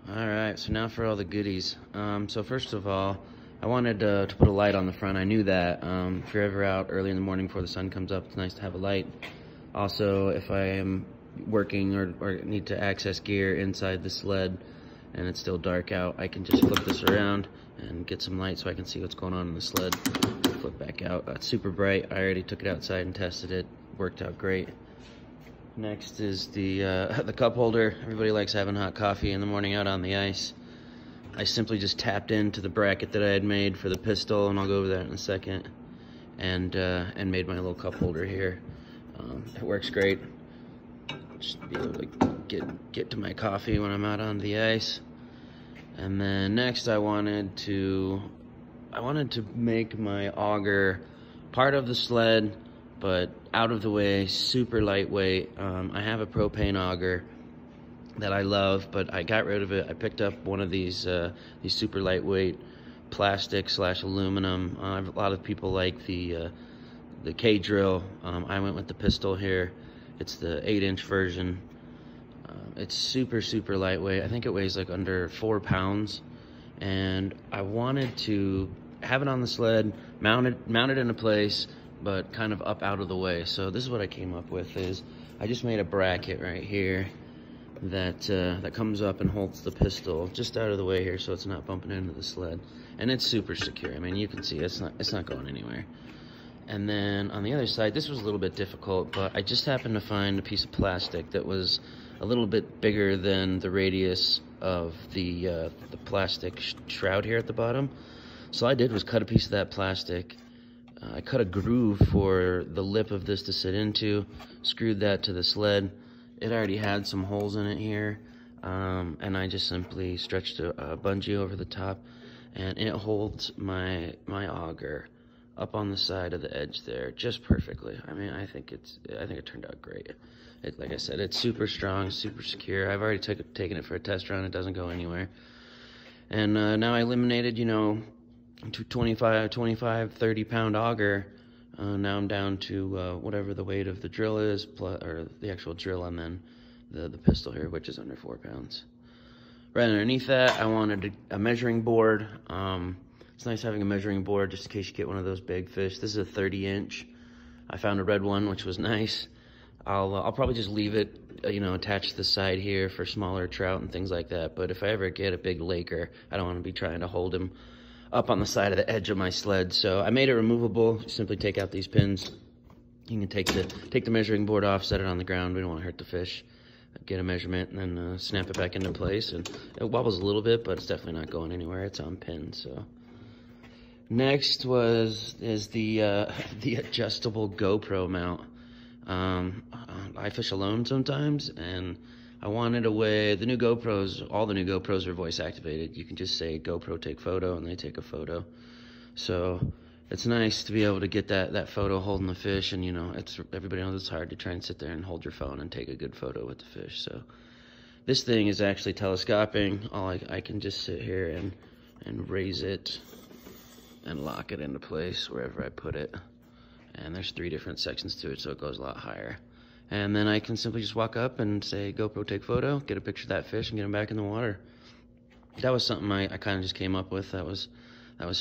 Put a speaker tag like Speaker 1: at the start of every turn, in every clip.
Speaker 1: Alright, so now for all the goodies. So first of all, I wanted to put a light on the front. I knew that if you're ever out early in the morning before the sun comes up, it's nice to have a light. Also, if I am working or need to access gear inside the sled and it's still dark out, I can just flip this around and get some light so I can see what's going on in the sled. Flip back out. It's super bright. I already took it outside and tested it. Worked out great. Next is the cup holder. Everybody likes having hot coffee in the morning out on the ice. I simply just tapped into the bracket that I had made for the pistol, and I'll go over that in a second, and made my little cup holder here. It works great. Just be able to get to my coffee when I'm out on the ice. And then next I wanted to make my auger part of the sled, but out of the way, super lightweight. I have a propane auger that I love, but I got rid of it. I picked up one of these super lightweight plastic / aluminum. A lot of people like the K-drill. I went with the pistol here. It's the 8-inch version. It's super lightweight. I think it weighs like under 4 pounds, and I wanted to have it on the sled, mount it into place, but kind of up out of the way. So this is what I came up with. Is I just made a bracket right here that comes up and holds the pistol just out of the way here, so it's not bumping into the sled, and it's super secure. I mean, you can see it's not going anywhere. And then on the other side, this was a little bit difficult, but I just happened to find a piece of plastic that was a little bit bigger than the radius of the plastic shroud here at the bottom. So all I did was cut a piece of that plastic. I cut a groove for the lip of this to sit into, screwed that to the sled. It already had some holes in it here, and I just simply stretched a bungee over the top, and it holds my auger up on the side of the edge there just perfectly. I mean, I think it turned out great. Like I said, it's super strong, super secure. I've already taken it for a test run. It doesn't go anywhere. And now I eliminated, to 25, 30 pound auger. Now I'm down to whatever the weight of the drill is, or the actual drill, and then the pistol here, which is under 4 pounds. Right underneath that, I wanted a measuring board. It's nice having a measuring board just in case you get one of those big fish. This is a 30-inch. I found a red one, which was nice. I'll probably just leave it, attached to the side here for smaller trout and things like that. But if I ever get a big laker, I don't want to be trying to hold him up on the side of the edge of my sled. So I made it removable. Simply take out these pins. You can take the measuring board off, set it on the ground. We don't want to hurt the fish. Get a measurement and then snap it back into place. And it wobbles a little bit, but it's definitely not going anywhere. It's on pins. So next is the adjustable GoPro mount. I fish alone sometimes, and I wanted a way. All the new GoPros are voice activated. You can just say GoPro take photo, and they take a photo. So it's nice to be able to get that photo holding the fish, and everybody knows it's hard to try and sit there and hold your phone and take a good photo with the fish. So this thing is actually telescoping. I can just sit here and raise it and lock it into place wherever I put it. And there's 3 different sections to it, so it goes a lot higher. And then I can simply just walk up and say, GoPro take photo, get a picture of that fish, and get him back in the water. That was something I kind of just came up with. That was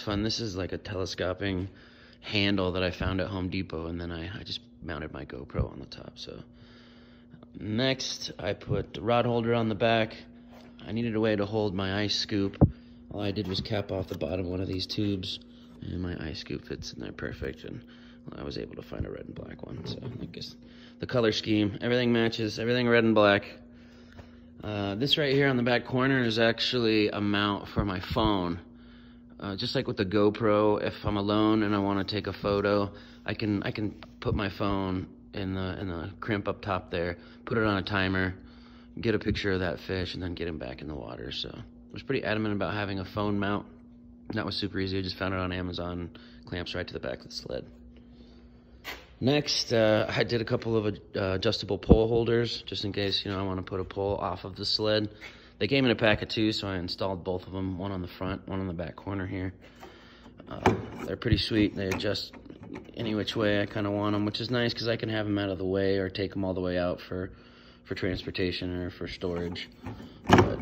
Speaker 1: fun. This is like a telescoping handle that I found at Home Depot, and then I just mounted my GoPro on the top. So next, I put the rod holder on the back. I needed a way to hold my ice scoop. All I did was cap off the bottom of one of these tubes, and my ice scoop fits in there perfect. And I was able to find a red and black one. So I guess the color scheme, everything matches, everything red and black. This right here on the back corner is actually a mount for my phone. Just like with the GoPro, if I'm alone and I want to take a photo, I can put my phone in the crimp up top there, put it on a timer, get a picture of that fish, and then get him back in the water. So I was pretty adamant about having a phone mount. That was super easy. I just found it on Amazon, clamps right to the back of the sled. Next, I did a couple of adjustable pole holders, just in case, I want to put a pole off of the sled. They came in a pack of 2, so I installed both of them, one on the front, one on the back corner here. They're pretty sweet. They adjust any which way I kind of want them, which is nice because I can have them out of the way or take them all the way out for transportation or for storage. But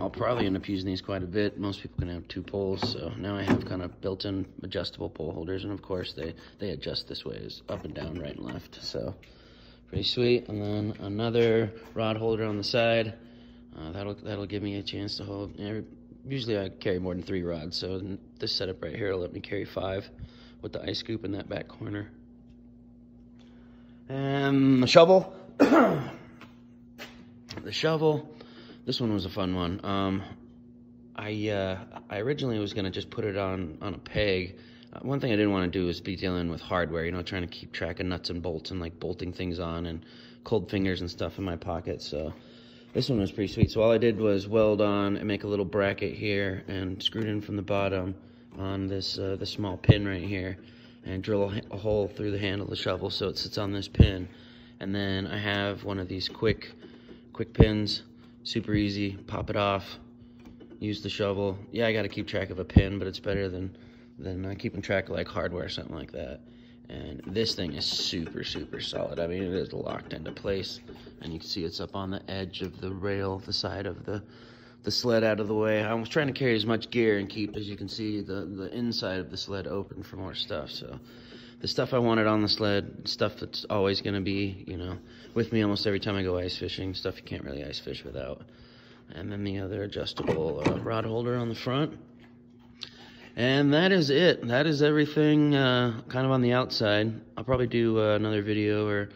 Speaker 1: I'll probably end up using these quite a bit. Most people can have 2 poles, so now I have kind of built-in adjustable pole holders, and of course they adjust this way, is up and down, right and left, so pretty sweet. And then another rod holder on the side. That'll give me a chance to hold. Usually I carry more than 3 rods, so this setup right here will let me carry 5 with the ice scoop in that back corner. And the shovel. The shovel. This one was a fun one. I originally was gonna just put it on a peg. One thing I didn't want to do is be dealing with hardware, you know, trying to keep track of nuts and bolts and like bolting things on, and cold fingers and stuff in my pocket. So this one was pretty sweet. So all I did was weld on and make a little bracket here and screwed in from the bottom on this small pin right here, and drill a hole through the handle of the shovel so it sits on this pin. And then I have one of these quick pins, super easy, pop it off, use the shovel. Yeah, I got to keep track of a pin, but it's better than keeping track of like hardware or something like that. And this thing is super solid. I mean, it is locked into place, and you can see it's up on the edge of the rail, the side of the sled out of the way. I was trying to carry as much gear and keep, as you can see, the inside of the sled open for more stuff. So the stuff I wanted on the sled, stuff that's always going to be, you know, with me almost every time I go ice fishing, stuff you can't really ice fish without. And then the other adjustable rod holder on the front. And that is it. That is everything kind of on the outside. I'll probably do another video where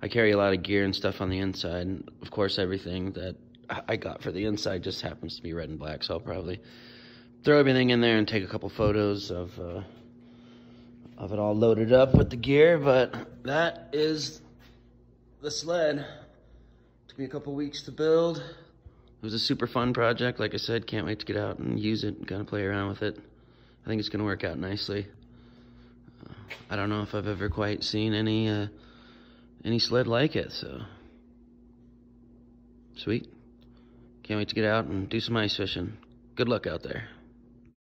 Speaker 1: I carry a lot of gear and stuff on the inside. And of course, everything that I got for the inside just happens to be red and black. So I'll probably throw everything in there and take a couple photos of it all loaded up with the gear. But that is the sled. Took me a couple weeks to build. It was a super fun project. Like I said, can't wait to get out and use it and kind of play around with it. I think it's going to work out nicely. I don't know if I've ever quite seen any sled like it, so sweet. Can't wait to get out and do some ice fishing. Good luck out there.